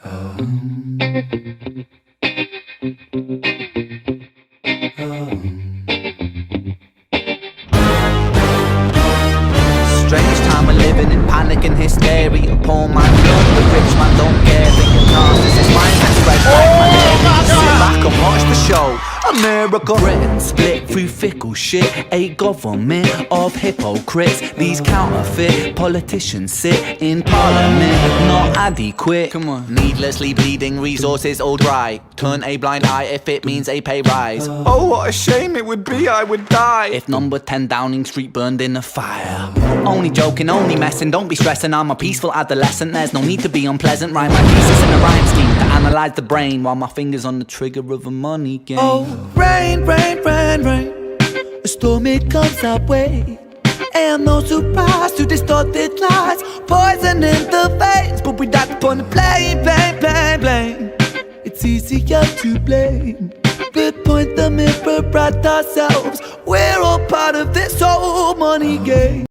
Strange time we're living in, panic and hysteria. Poor man love, the rich man don't care. Thinking narcissist mind and spread like malaria. Sit back and watch the show. America, Britain split through fickle shit. A government of hypocrites. These counterfeit politicians sit in parliament, not adequate. Come on. Needlessly bleeding, resources all dry. Turn a blind eye if it means a pay rise. Oh, what a shame it would be, I would die if number 10 Downing Street burned in a fire. Only joking, only messing, don't be stressing. I'm a peaceful adolescent, there's no need to be unpleasant. Write my thesis in a rhyme scheme to analyze the brain, while my fingers on the trigger of a money game. Oh, rain, rain, rain, rain, a storm it comes our way. And no surprise to distorted lies, poison in the veins, but we die upon the blame, blame, blame, blame. It's easier to blame, but point the mirror at ourselves. We're all part of this whole money game.